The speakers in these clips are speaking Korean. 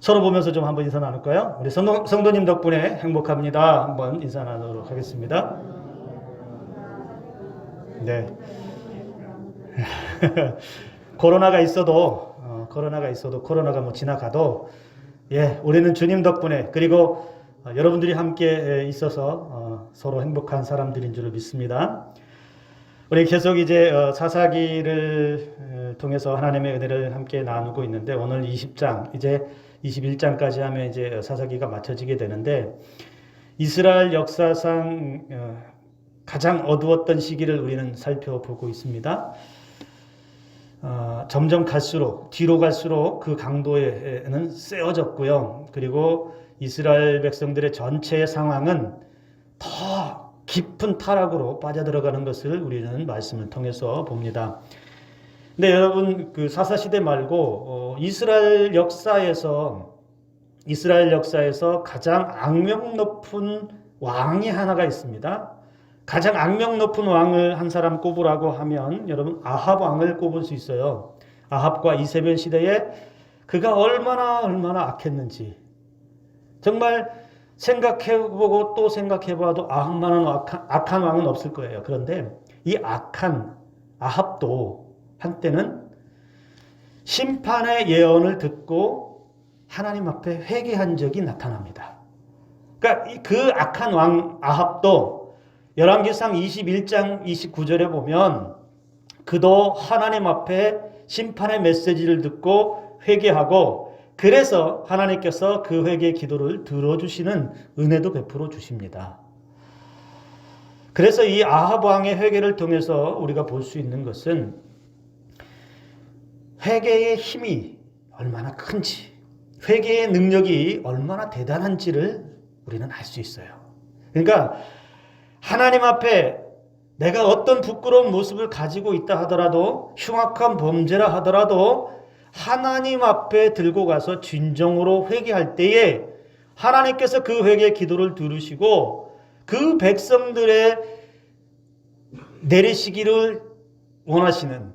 서로 보면서 좀 한번 인사 나눌까요? 우리 성도님 덕분에 행복합니다. 한번 인사 나누도록 하겠습니다. 네. 코로나가 뭐 지나가도, 우리는 주님 덕분에, 그리고 여러분들이 함께 있어서 서로 행복한 사람들인 줄을 믿습니다. 우리 계속 이제 사사기를 통해서 하나님의 은혜를 함께 나누고 있는데, 오늘 20장, 이제 21장까지 하면 이제 사사기가 맞춰지게 되는데, 이스라엘 역사상 가장 어두웠던 시기를 우리는 살펴보고 있습니다. 점점 뒤로 갈수록 그 강도에는 세워졌고요. 그리고 이스라엘 백성들의 전체의 상황은 더 깊은 타락으로 빠져들어가는 것을 우리는 말씀을 통해서 봅니다. 근데 여러분, 그 사사시대 말고 이스라엘 역사에서 가장 악명 높은 왕이 하나가 있습니다. 가장 악명 높은 왕을 한 사람 꼽으라고 하면 여러분, 아합 왕을 꼽을 수 있어요. 아합과 이세벨 시대에 그가 얼마나 악했는지 정말 생각해보고 또 생각해봐도 아합만한 악한 왕은 없을 거예요. 그런데 이 악한 아합도 한때는 심판의 예언을 듣고 하나님 앞에 회개한 적이 나타납니다. 그러니까 그 악한 왕 아합도 열왕기상 21장 29절에 보면 그도 하나님 앞에 심판의 메시지를 듣고 회개하고, 그래서 하나님께서 그 회개 기도를 들어주시는 은혜도 베풀어 주십니다. 그래서 이 아합 왕의 회개를 통해서 우리가 볼 수 있는 것은 회개의 힘이 얼마나 큰지, 회개의 능력이 얼마나 대단한지를 우리는 알 수 있어요. 그러니까 하나님 앞에 내가 어떤 부끄러운 모습을 가지고 있다 하더라도, 흉악한 범죄라 하더라도 하나님 앞에 들고 가서 진정으로 회개할 때에 하나님께서 그 회개 기도를 들으시고 그 백성들의 내리시기를 원하시는,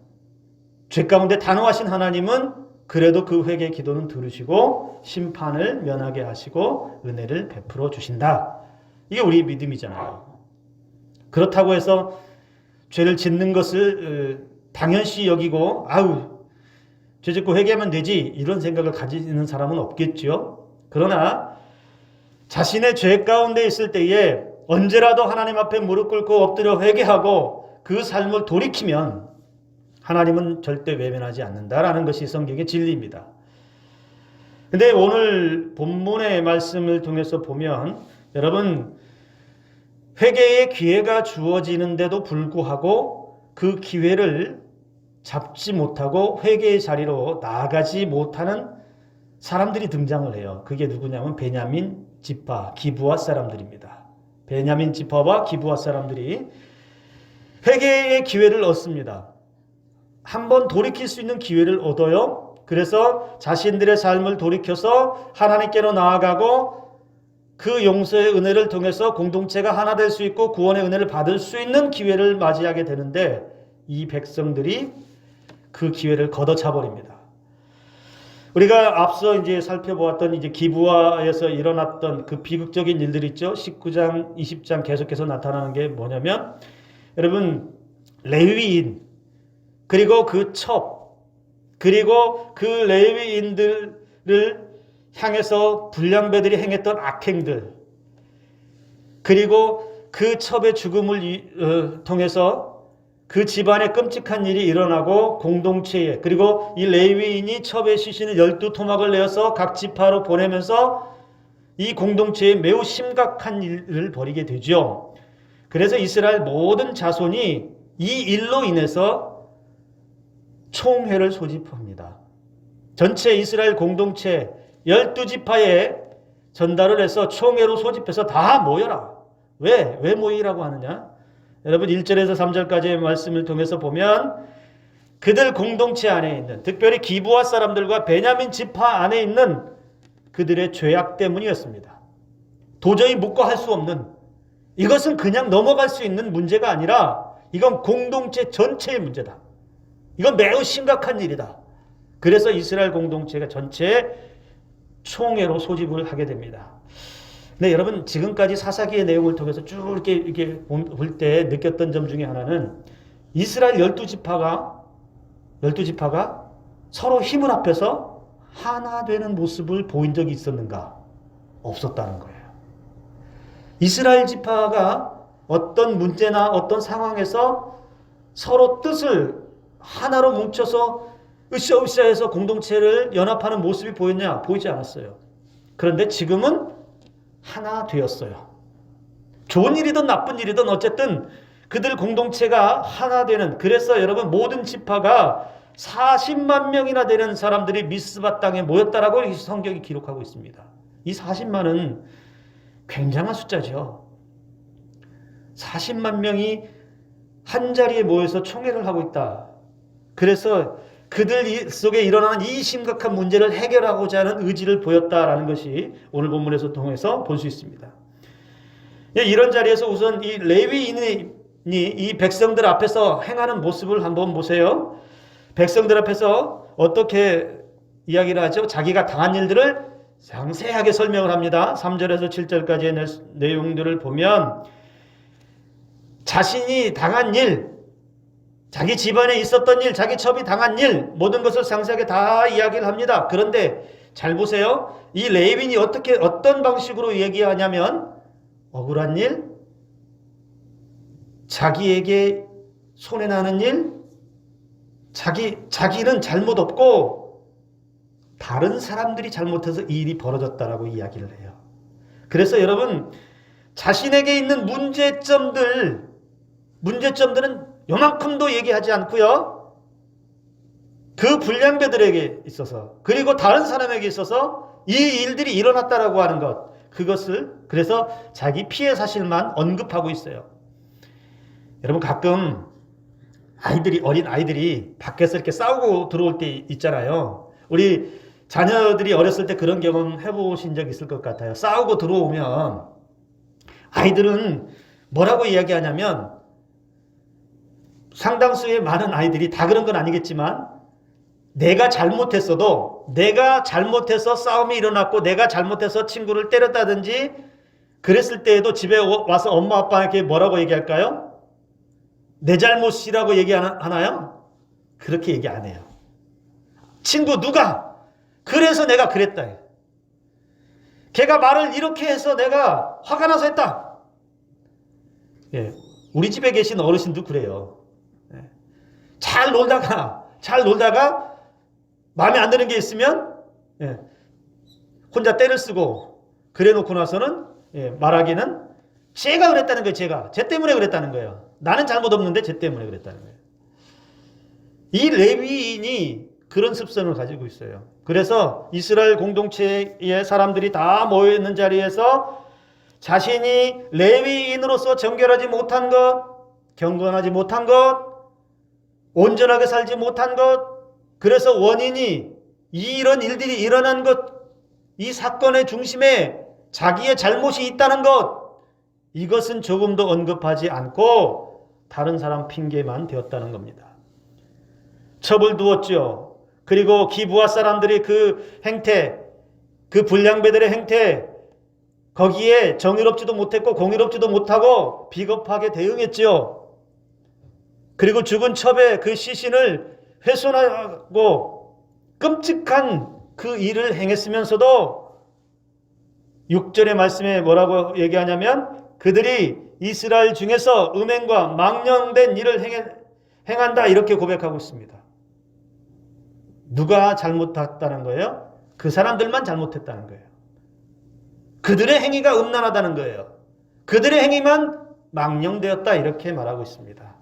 죄 가운데 단호하신 하나님은 그래도 그 회개 기도는 들으시고 심판을 면하게 하시고 은혜를 베풀어 주신다. 이게 우리의 믿음이잖아요. 그렇다고 해서 죄를 짓는 것을 당연시 여기고 죄 짓고 회개하면 되지, 이런 생각을 가지는 사람은 없겠죠. 그러나 자신의 죄 가운데 있을 때에 언제라도 하나님 앞에 무릎 꿇고 엎드려 회개하고 그 삶을 돌이키면 하나님은 절대 외면하지 않는다라는 것이 성경의 진리입니다. 근데 오늘 본문의 말씀을 통해서 보면 여러분, 회개의 기회가 주어지는데도 불구하고 그 기회를 잡지 못하고 회개의 자리로 나아가지 못하는 사람들이 등장을 해요. 그게 누구냐면 베냐민 지파, 기브아 사람들입니다. 베냐민 지파와 기브아 사람들이 회개의 기회를 얻습니다. 한번 돌이킬 수 있는 기회를 얻어요. 그래서 자신들의 삶을 돌이켜서 하나님께로 나아가고 그 용서의 은혜를 통해서 공동체가 하나 될 수 있고 구원의 은혜를 받을 수 있는 기회를 맞이하게 되는데, 이 백성들이 그 기회를 걷어차 버립니다. 우리가 앞서 이제 살펴보았던 이제 기브아에서 일어났던 그 비극적인 일들 있죠. 19장, 20장 계속해서 나타나는 게 뭐냐면, 여러분, 레위인, 그리고 그 첩, 그리고 그 레위인들을 향해서 불량배들이 행했던 악행들, 그리고 그 첩의 죽음을 통해서 그 집안에 끔찍한 일이 일어나고 공동체에, 그리고 이 레위인이 첩의 시신을 12토막을 내어서 각 지파로 보내면서 이 공동체에 매우 심각한 일을 벌이게 되죠. 그래서 이스라엘 모든 자손이 이 일로 인해서 총회를 소집합니다. 전체 이스라엘 공동체 12지파에 전달을 해서 총회로 소집해서 다 모여라. 왜 모이라고 하느냐? 여러분 1절에서 3절까지의 말씀을 통해서 보면 그들 공동체 안에 있는, 특별히 기브아 사람들과 베냐민 지파 안에 있는 그들의 죄악 때문이었습니다. 도저히 묵과할 수 없는, 이것은 그냥 넘어갈 수 있는 문제가 아니라 이건 공동체 전체의 문제다. 이건 매우 심각한 일이다. 그래서 이스라엘 공동체가 전체에 총회로 소집을 하게 됩니다. 네, 여러분 지금까지 사사기의 내용을 통해서 쭉 이렇게 볼 때 느꼈던 점 중에 하나는 이스라엘 12지파가 서로 힘을 합해서 하나 되는 모습을 보인 적이 있었는가? 없었다는 거예요. 이스라엘 지파가 어떤 문제나 어떤 상황에서 서로 뜻을 하나로 뭉쳐서 으쌰으쌰해서 공동체를 연합하는 모습이 보였냐? 보이지 않았어요. 그런데 지금은 하나 되었어요. 좋은 일이든 나쁜 일이든 어쨌든 그들 공동체가 하나 되는, 그래서 여러분 모든 지파가 40만 명이나 되는 사람들이 미스바 땅에 모였다라고 성경이 기록하고 있습니다. 이 40만은 굉장한 숫자죠. 40만 명이 한 자리에 모여서 총회를 하고 있다. 그래서 그들 속에 일어나는 이 심각한 문제를 해결하고자 하는 의지를 보였다라는 것이 오늘 본문에서 통해서 볼 수 있습니다. 이런 자리에서 우선 이 레위인이 이 백성들 앞에서 행하는 모습을 한번 보세요. 백성들 앞에서 어떻게 이야기를 하죠? 자기가 당한 일들을 상세하게 설명을 합니다. 3절에서 7절까지의 내용들을 보면 자신이 당한 일, 자기 집안에 있었던 일, 자기 첩이 당한 일, 모든 것을 상세하게 다 이야기를 합니다. 그런데 잘 보세요. 이 레위인이 어떤 방식으로 얘기하냐면 억울한 일, 자기에게 손해나는 일, 자기는 잘못 없고 다른 사람들이 잘못해서 이 일이 벌어졌다라고 이야기를 해요. 그래서 여러분 자신에게 있는 문제점들은 요만큼도 얘기하지 않고요. 그 불량배들에게 있어서 그리고 다른 사람에게 있어서 이 일들이 일어났다라고 하는 것, 그것을 그래서 자기 피해 사실만 언급하고 있어요. 여러분 가끔 어린 아이들이 밖에서 이렇게 싸우고 들어올 때 있잖아요. 우리 자녀들이 어렸을 때 그런 경험 해보신 적 있을 것 같아요. 싸우고 들어오면 아이들은 뭐라고 이야기하냐면, 상당수의 많은 아이들이 다 그런 건 아니겠지만 내가 잘못해서 싸움이 일어났고 내가 잘못해서 친구를 때렸다든지 그랬을 때에도 집에 와서 엄마 아빠에게 뭐라고 얘기할까요? 내 잘못이라고 얘기하나요? 그렇게 얘기 안 해요. 친구 누가? 그래서 내가 그랬다. 걔가 말을 이렇게 해서 내가 화가 나서 했다. 예, 우리 집에 계신 어르신도 그래요. 예, 잘 놀다가 마음에 안 드는 게 있으면 예, 혼자 때를 쓰고 그래 놓고 나서는 말하기는 제가 그랬다는 거예요. 쟤 때문에 그랬다는 거예요. 나는 잘못 없는데 쟤 때문에 그랬다는 거예요. 이 레위인이 그런 습성을 가지고 있어요. 그래서 이스라엘 공동체의 사람들이 다 모여있는 자리에서 자신이 레위인으로서 정결하지 못한 것, 경건하지 못한 것, 온전하게 살지 못한 것, 그래서 원인이 이런 일들이 일어난 것, 이 사건의 중심에 자기의 잘못이 있다는 것, 이것은 조금도 언급하지 않고 다른 사람 핑계만 되었다는 겁니다. 첩을 두었죠. 그리고 기브아 사람들이 그 행태, 그 불량배들의 행태, 거기에 정의롭지도 못했고 공의롭지도 못하고 비겁하게 대응했죠. 그리고 죽은 첩의 그 시신을 훼손하고 끔찍한 그 일을 행했으면서도 6절의 말씀에 뭐라고 얘기하냐면 그들이 이스라엘 중에서 음행과 망령된 일을 행한다 이렇게 고백하고 있습니다. 누가 잘못했다는 거예요? 그 사람들만 잘못했다는 거예요. 그들의 행위가 음란하다는 거예요. 그들의 행위만 망령되었다 이렇게 말하고 있습니다.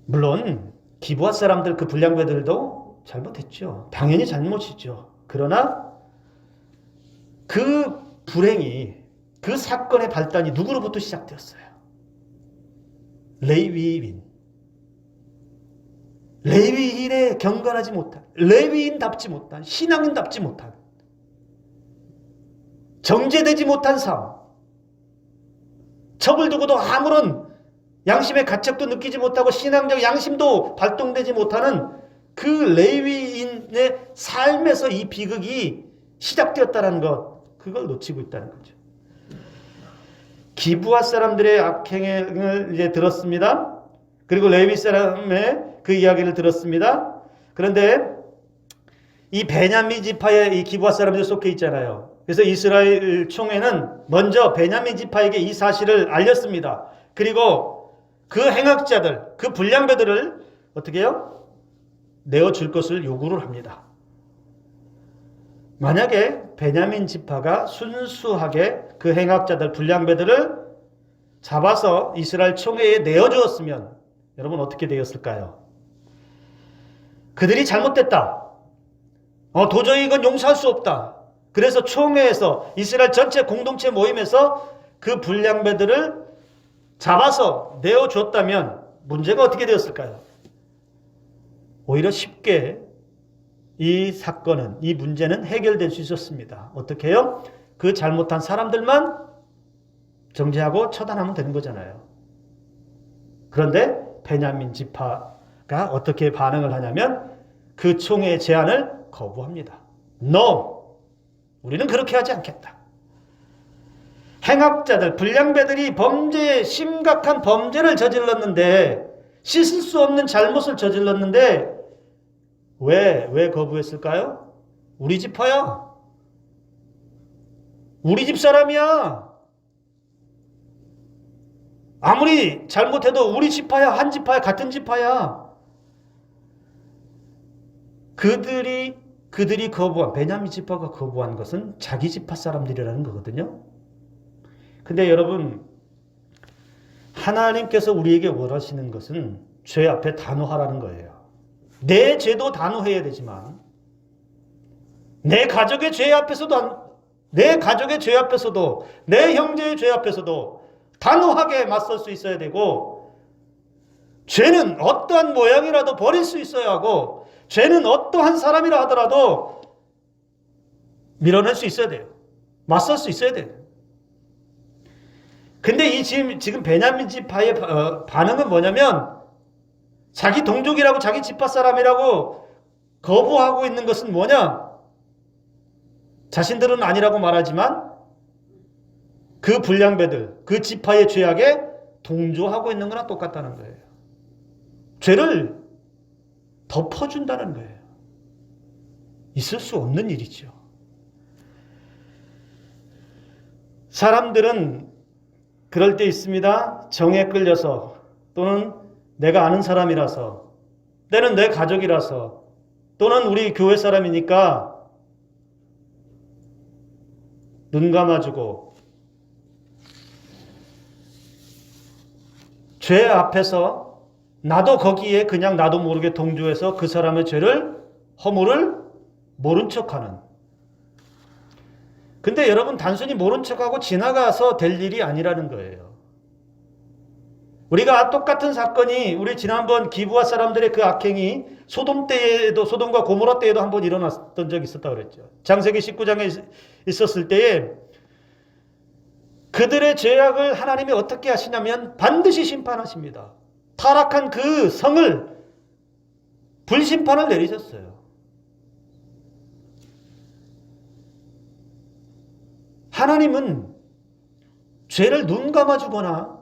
물론 기브아 사람들 그 불량배들도 잘못했죠. 당연히 잘못이죠. 그러나 그 불행이, 그 사건의 발단이 누구로부터 시작되었어요? 레위인의 경건하지 못한, 레위인답지 못한, 신앙인답지 못한, 정제되지 못한 삶, 첩을 두고도 아무런 양심의 가책도 느끼지 못하고 신앙적 양심도 발동되지 못하는 그 레위인의 레위인의 삶에서 이 비극이 시작되었다는 것, 그걸 놓치고 있다는 거죠. 기브아 사람들의 악행을 이제 들었습니다. 그리고 레위 사람의 그 이야기를 들었습니다. 그런데 이 베냐민 지파에 이 기브아 사람들이 속해 있잖아요. 그래서 이스라엘 총회는 먼저 베냐민 지파에게 이 사실을 알렸습니다. 그리고 그 행악자들, 그 불량배들을 어떻게 해요? 내어줄 것을 요구를 합니다. 만약에 베냐민 지파가 순수하게 그 행악자들, 불량배들을 잡아서 이스라엘 총회에 내어주었으면 여러분 어떻게 되었을까요? 그들이 잘못됐다. 도저히 이건 용서할 수 없다. 그래서 총회에서 이스라엘 전체 공동체 모임에서 그 불량배들을 잡아서 내어줬다면 문제가 어떻게 되었을까요? 오히려 쉽게 이 사건은, 이 문제는 해결될 수 있었습니다. 어떻게 해요? 그 잘못한 사람들만 정죄하고 처단하면 되는 거잖아요. 그런데 베냐민 지파가 어떻게 반응을 하냐면 그 총회의 제안을 거부합니다. No! 우리는 그렇게 하지 않겠다. 행악자들, 불량배들이 심각한 범죄를 저질렀는데, 씻을 수 없는 잘못을 저질렀는데, 왜 거부했을까요? 우리 지파야. 우리 집 사람이야. 아무리 잘못해도 우리 지파야, 한 지파야, 같은 지파야. 그들이 거부한, 베냐민 지파가 거부한 것은 자기 지파 사람들이라는 거거든요. 근데 여러분, 하나님께서 우리에게 원하시는 것은 죄 앞에 단호하라는 거예요. 내 죄도 단호해야 되지만, 내 가족의 죄 앞에서도, 내 형제의 죄 앞에서도 단호하게 맞설 수 있어야 되고, 죄는 어떠한 모양이라도 버릴 수 있어야 하고, 죄는 어떠한 사람이라 하더라도 밀어낼 수 있어야 돼요. 맞설 수 있어야 돼요. 근데 지금 베냐민 지파의 반응은 뭐냐면, 자기 동족이라고, 자기 지파 사람이라고 거부하고 있는 것은 뭐냐? 자신들은 아니라고 말하지만 그 불량배들, 그 지파의 죄악에 동조하고 있는 거랑 똑같다는 거예요. 죄를 덮어준다는 거예요. 있을 수 없는 일이죠. 사람들은 그럴 때 있습니다. 정에 끌려서, 또는 내가 아는 사람이라서, 때는 내 가족이라서, 또는 우리 교회 사람이니까 눈 감아주고 죄 앞에서 나도 거기에 그냥 나도 모르게 동조해서 그 사람의 죄를, 허물을 모른 척하는. 근데 여러분, 단순히 모른 척하고 지나가서 될 일이 아니라는 거예요. 우리가 똑같은 사건이, 우리 지난번 기브아 사람들의 그 악행이 소돔과 고모라 때에도 한번 일어났던 적이 있었다고 그랬죠. 창세기 19장에 있었을 때에 그들의 죄악을 하나님이 어떻게 하시냐면 반드시 심판하십니다. 타락한 그 성을 불심판을 내리셨어요. 하나님은 죄를 눈 감아주거나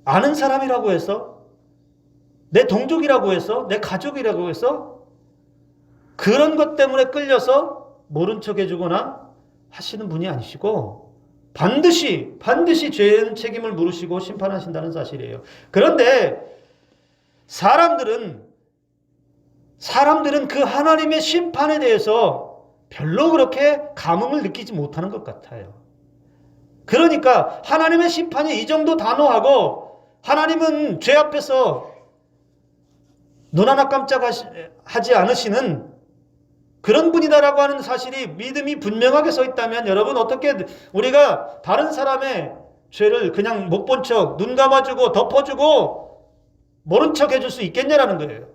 아는 사람이라고 해서, 내 동족이라고 해서, 내 가족이라고 해서 그런 것 때문에 끌려서 모른 척 해주거나 하시는 분이 아니시고, 반드시 죄의 책임을 물으시고 심판하신다는 사실이에요. 그런데 사람들은 그 하나님의 심판에 대해서 별로 그렇게 감흥을 느끼지 못하는 것 같아요. 그러니까 하나님의 심판이 이 정도 단호하고, 하나님은 죄 앞에서 눈 하나 깜짝 하지 않으시는 그런 분이다라고 하는 사실이, 믿음이 분명하게 서 있다면, 여러분, 어떻게 우리가 다른 사람의 죄를 그냥 못 본 척, 눈 감아주고 덮어주고 모른 척 해줄 수 있겠냐라는 거예요.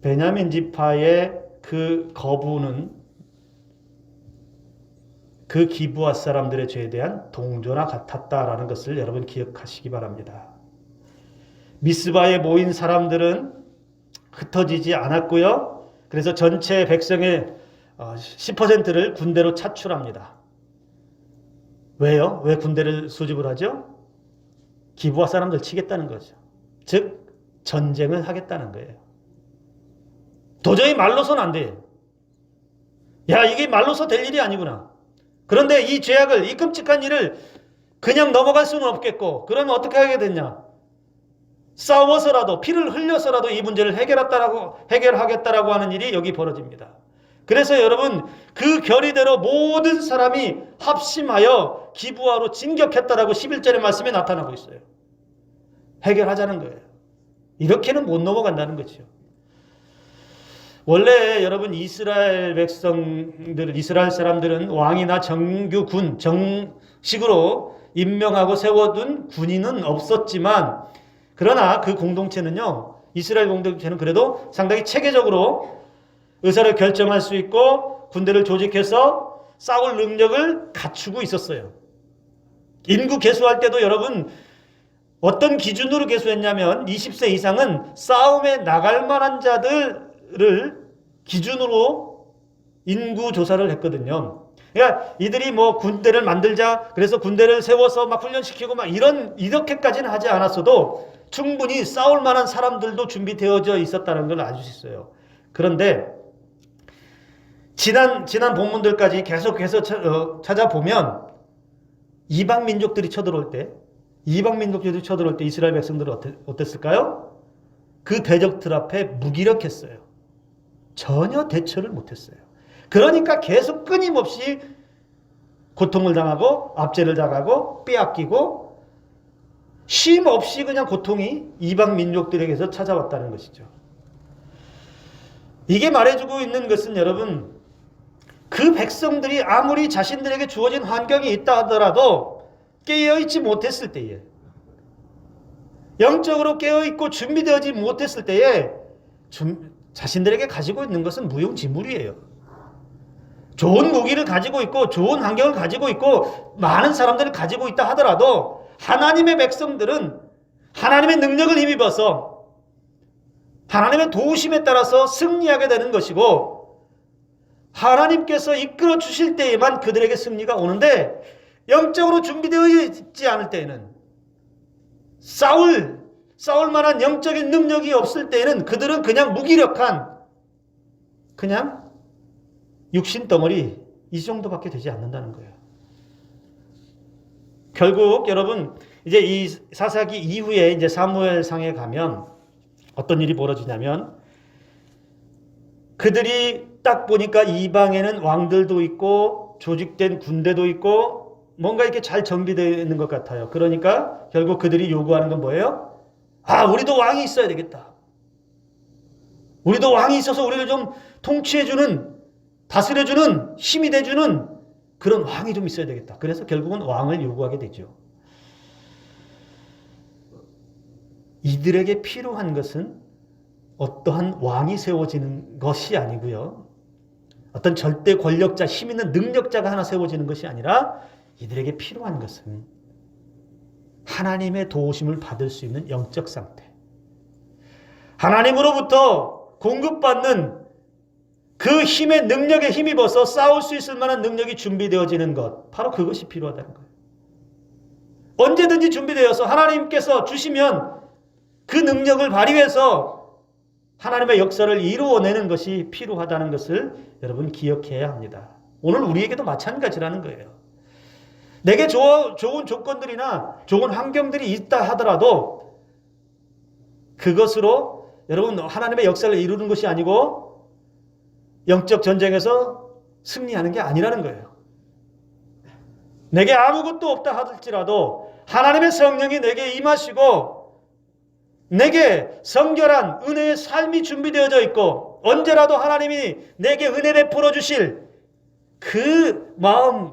베냐민 지파의 그 거부는 그 기브아 사람들의 죄에 대한 동조나 같았다라는 것을 여러분 기억하시기 바랍니다. 미스바에 모인 사람들은 흩어지지 않았고요. 그래서 전체 백성의 10%를 군대로 차출합니다. 왜요? 왜 군대를 소집을 하죠? 기브아 사람들 치겠다는 거죠. 즉 전쟁을 하겠다는 거예요. 도저히 말로서는 안 돼요. 야, 이게 말로서 될 일이 아니구나. 그런데 이 죄악을, 이 끔찍한 일을 그냥 넘어갈 수는 없겠고, 그러면 어떻게 하게 됐냐? 싸워서라도, 피를 흘려서라도 이 문제를 해결하겠다라고 하는 일이 여기 벌어집니다. 그래서 여러분, 그 결의대로 모든 사람이 합심하여 기브아로 진격했다라고 11절의 말씀에 나타나고 있어요. 해결하자는 거예요. 이렇게는 못 넘어간다는 거죠. 원래 여러분 이스라엘 백성들, 이스라엘 사람들은 왕이나 정규군, 정식으로 임명하고 세워둔 군인은 없었지만, 그러나 그 공동체는요, 이스라엘 공동체는 그래도 상당히 체계적으로 의사를 결정할 수 있고 군대를 조직해서 싸울 능력을 갖추고 있었어요. 인구 계수할 때도 여러분 어떤 기준으로 계수했냐면 20세 이상은 싸움에 나갈 만한 자들을 기준으로 인구 조사를 했거든요. 그러니까 이들이 뭐 군대를 만들자, 그래서 군대를 세워서 막 훈련시키고 막 이렇게까지는 하지 않았어도 충분히 싸울 만한 사람들도 준비되어져 있었다는 걸 알 수 있어요. 그런데 지난 본문들까지 계속해서 찾아보면 이방 민족들이 쳐들어올 때 이스라엘 백성들은 어땠을까요? 그 대적들 앞에 무기력했어요. 전혀 대처를 못했어요. 그러니까 계속 끊임없이 고통을 당하고 압제를 당하고 빼앗기고 쉼 없이 그냥 고통이 이방 민족들에게서 찾아왔다는 것이죠. 이게 말해주고 있는 것은 여러분, 그 백성들이 아무리 자신들에게 주어진 환경이 있다 하더라도 깨어있지 못했을 때에, 영적으로 깨어있고 준비되어지 못했을 때에 자신들에게 가지고 있는 것은 무용지물이에요. 좋은 무기를 가지고 있고 좋은 환경을 가지고 있고 많은 사람들을 가지고 있다 하더라도 하나님의 백성들은 하나님의 능력을 힘입어서 하나님의 도우심에 따라서 승리하게 되는 것이고, 하나님께서 이끌어 주실 때에만 그들에게 승리가 오는데, 영적으로 준비되어 있지 않을 때에는, 싸울 만한 영적인 능력이 없을 때에는 그들은 그냥 무기력한, 그냥 육신 덩어리 이 정도밖에 되지 않는다는 거예요. 결국 여러분, 이제 이 사사기 이후에 이제 사무엘상에 가면 어떤 일이 벌어지냐면, 그들이 딱 보니까 이방에는 왕들도 있고 조직된 군대도 있고 뭔가 이렇게 잘 정비되어 있는 것 같아요. 그러니까 결국 그들이 요구하는 건 뭐예요? 우리도 왕이 있어야 되겠다. 우리도 왕이 있어서 우리를 좀 통치해주는, 다스려주는, 힘이 돼주는 그런 왕이 좀 있어야 되겠다. 그래서 결국은 왕을 요구하게 되죠. 이들에게 필요한 것은 어떠한 왕이 세워지는 것이 아니고요, 어떤 절대 권력자, 힘 있는 능력자가 하나 세워지는 것이 아니라 이들에게 필요한 것은 하나님의 도우심을 받을 수 있는 영적 상태, 하나님으로부터 공급받는 그 힘의 능력에 힘입어서 싸울 수 있을 만한 능력이 준비되어지는 것, 바로 그것이 필요하다는 거예요. 언제든지 준비되어서 하나님께서 주시면 그 능력을 발휘해서 하나님의 역사를 이루어내는 것이 필요하다는 것을 여러분 기억해야 합니다. 오늘 우리에게도 마찬가지라는 거예요. 내게 좋은 조건들이나 좋은 환경들이 있다 하더라도 그것으로 여러분 하나님의 역사를 이루는 것이 아니고 영적 전쟁에서 승리하는 게 아니라는 거예요. 내게 아무것도 없다 할지라도 하나님의 성령이 내게 임하시고 내게 성결한 은혜의 삶이 준비되어져 있고 언제라도 하나님이 내게 은혜 베풀어 주실 그 마음,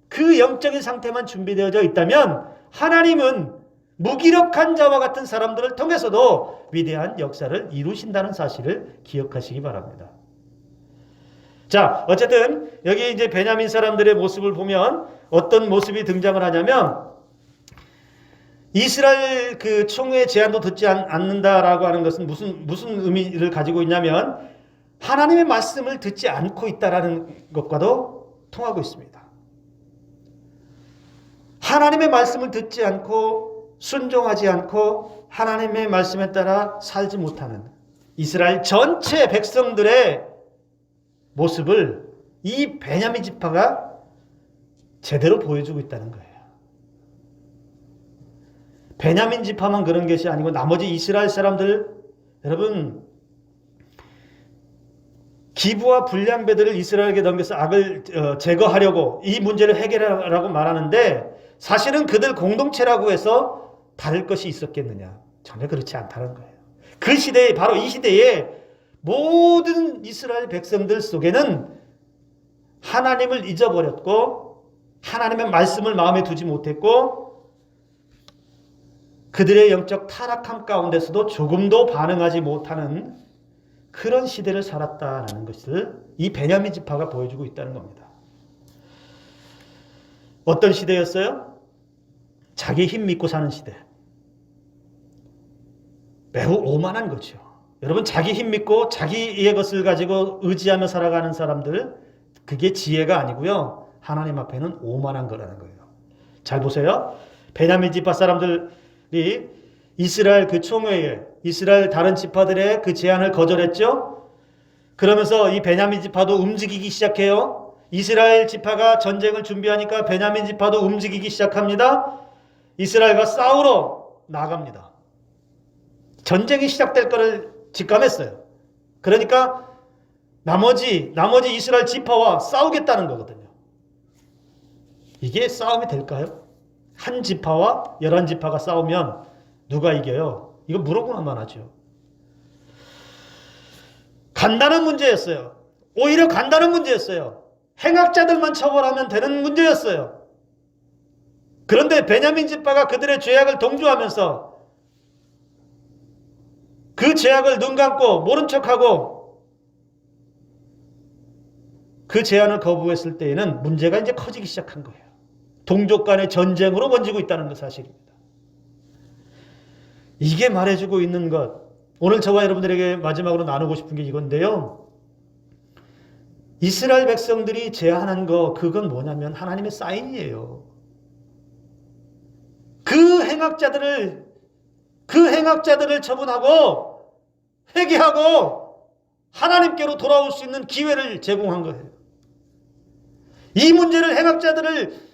그 영적인 상태만 준비되어져 있다면 하나님은 무기력한 자와 같은 사람들을 통해서도 위대한 역사를 이루신다는 사실을 기억하시기 바랍니다. 자, 어쨌든 여기 이제 베냐민 사람들의 모습을 보면 어떤 모습이 등장을 하냐면 이스라엘 그 총회의 제안도 듣지 않는다라고 하는 것은 무슨 의미를 가지고 있냐면 하나님의 말씀을 듣지 않고 있다라는 것과도 통하고 있습니다. 하나님의 말씀을 듣지 않고 순종하지 않고 하나님의 말씀에 따라 살지 못하는 이스라엘 전체 백성들의 모습을 이 베냐민 지파가 제대로 보여주고 있다는 거예요. 베냐민 지파만 그런 것이 아니고 나머지 이스라엘 사람들, 여러분, 기부와 불량배들을 이스라엘에게 넘겨서 악을 제거하려고 이 문제를 해결하라고 말하는데 사실은 그들 공동체라고 해서 다를 것이 있었겠느냐? 전혀 그렇지 않다는 거예요. 그 시대에, 바로 이 시대에 모든 이스라엘 백성들 속에는 하나님을 잊어버렸고 하나님의 말씀을 마음에 두지 못했고 그들의 영적 타락함 가운데서도 조금도 반응하지 못하는 그런 시대를 살았다는 것을 이 베냐민 지파가 보여주고 있다는 겁니다. 어떤 시대였어요? 자기 힘 믿고 사는 시대. 매우 오만한 거죠. 여러분, 자기 힘 믿고 자기의 것을 가지고 의지하며 살아가는 사람들, 그게 지혜가 아니고요. 하나님 앞에는 오만한 거라는 거예요. 잘 보세요. 베냐민 지파 사람들이 이스라엘 그 총회에 이스라엘 다른 지파들의 그 제안을 거절했죠. 그러면서 이 베냐민 지파도 움직이기 시작해요. 이스라엘 지파가 전쟁을 준비하니까 베냐민 지파도 움직이기 시작합니다. 이스라엘과 싸우러 나갑니다. 전쟁이 시작될 거를 직감했어요. 그러니까 나머지 이스라엘 지파와 싸우겠다는 거거든요. 이게 싸움이 될까요? 한 지파와 11지파가 싸우면 누가 이겨요? 이거 물어보나만 하죠. 간단한 문제였어요. 오히려 간단한 문제였어요. 행악자들만 처벌하면 되는 문제였어요. 그런데 베냐민 지파가 그들의 죄악을 동조하면서 그 죄악을 눈 감고 모른 척하고 그 제안을 거부했을 때에는 문제가 이제 커지기 시작한 거예요. 동족 간의 전쟁으로 번지고 있다는 것 사실입니다. 이게 말해주고 있는 것, 오늘 저와 여러분들에게 마지막으로 나누고 싶은 게 이건데요. 이스라엘 백성들이 제안한 거, 그건 뭐냐면 하나님의 사인이에요. 그 행악자들을 처분하고 회개하고 하나님께로 돌아올 수 있는 기회를 제공한 거예요. 이 문제를 행악자들을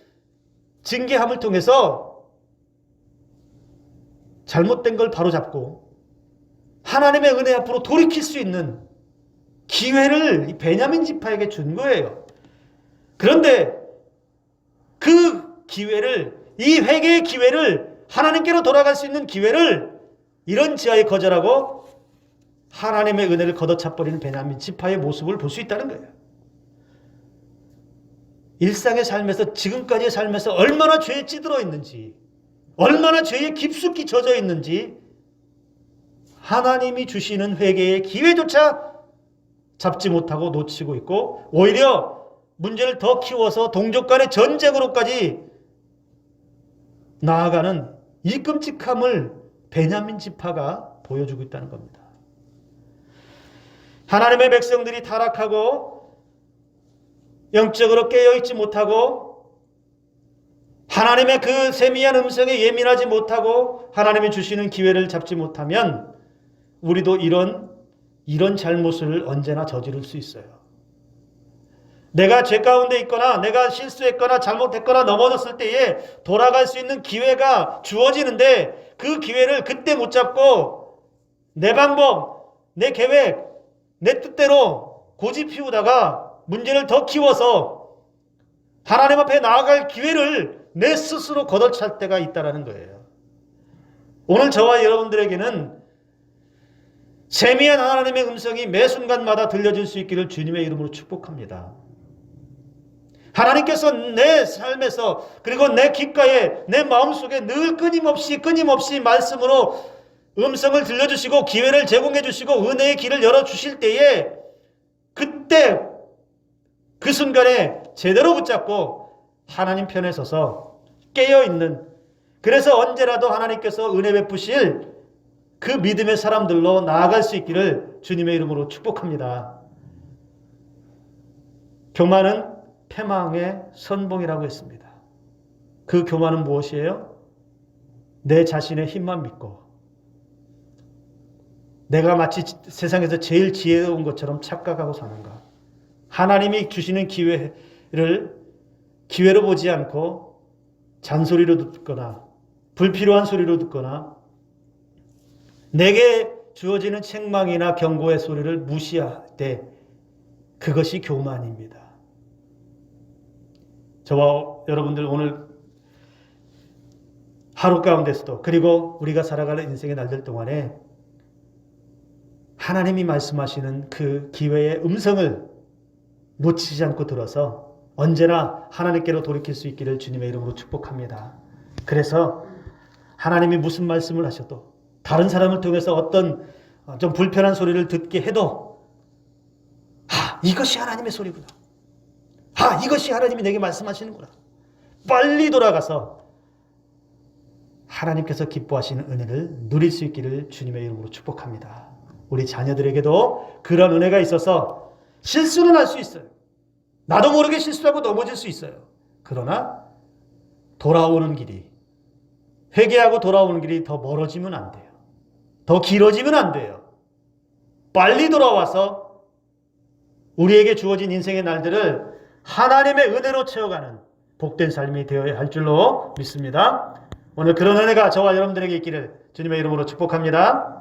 징계함을 통해서 잘못된 걸 바로잡고 하나님의 은혜 앞으로 돌이킬 수 있는 기회를 이 베냐민 지파에게 준 거예요. 그런데 그 기회를, 이 회개의 기회를, 하나님께로 돌아갈 수 있는 기회를 이런 지하에 거절하고 하나님의 은혜를 걷어차버리는 베냐민 지파의 모습을 볼 수 있다는 거예요. 일상의 삶에서, 지금까지의 삶에서 얼마나 죄에 찌들어 있는지, 얼마나 죄에 깊숙이 젖어 있는지 하나님이 주시는 회개의 기회조차 잡지 못하고 놓치고 있고 오히려 문제를 더 키워서 동족 간의 전쟁으로까지 나아가는 이 끔찍함을 베냐민 지파가 보여주고 있다는 겁니다. 하나님의 백성들이 타락하고 영적으로 깨어있지 못하고 하나님의 그 세미한 음성에 예민하지 못하고 하나님이 주시는 기회를 잡지 못하면 우리도 이런 잘못을 언제나 저지를 수 있어요. 내가 죄 가운데 있거나 내가 실수했거나 잘못했거나 넘어졌을 때에 돌아갈 수 있는 기회가 주어지는데 그 기회를 그때 못 잡고 내 방법, 내 계획, 내 뜻대로 고집 피우다가 문제를 더 키워서 하나님 앞에 나아갈 기회를 내 스스로 걷어찰 때가 있다는 거예요. 오늘 저와 여러분들에게는 세미한 하나님의 음성이 매 순간마다 들려질 수 있기를 주님의 이름으로 축복합니다. 하나님께서 내 삶에서 그리고 내 귓가에 내 마음속에 늘 끊임없이 말씀으로 음성을 들려주시고 기회를 제공해 주시고 은혜의 길을 열어주실 때에 그때 그 순간에 제대로 붙잡고 하나님 편에 서서 깨어있는 그래서 언제라도 하나님께서 은혜 베푸실 그 믿음의 사람들로 나아갈 수 있기를 주님의 이름으로 축복합니다. 교만은 패망의 선봉이라고 했습니다. 그 교만은 무엇이에요? 내 자신의 힘만 믿고 내가 마치 세상에서 제일 지혜로운 것처럼 착각하고 사는가. 하나님이 주시는 기회로 보지 않고 잔소리로 듣거나 불필요한 소리로 듣거나 내게 주어지는 책망이나 경고의 소리를 무시할 때 그것이 교만입니다. 저와 여러분들 오늘 하루 가운데서도 그리고 우리가 살아가는 인생의 날들 동안에 하나님이 말씀하시는 그 기회의 음성을 놓치지 않고 들어서 언제나 하나님께로 돌이킬 수 있기를 주님의 이름으로 축복합니다. 그래서 하나님이 무슨 말씀을 하셔도 다른 사람을 통해서 어떤 좀 불편한 소리를 듣게 해도 이것이 하나님의 소리구나. 이것이 하나님이 내게 말씀하시는구나. 빨리 돌아가서 하나님께서 기뻐하시는 은혜를 누릴 수 있기를 주님의 이름으로 축복합니다. 우리 자녀들에게도 그런 은혜가 있어서 실수는 할 수 있어요. 나도 모르게 실수하고 넘어질 수 있어요. 그러나 돌아오는 길이, 회개하고 돌아오는 길이 더 멀어지면 안 돼요. 더 길어지면 안 돼요. 빨리 돌아와서 우리에게 주어진 인생의 날들을 하나님의 은혜로 채워가는 복된 삶이 되어야 할 줄로 믿습니다. 오늘 그런 은혜가 저와 여러분들에게 있기를 주님의 이름으로 축복합니다.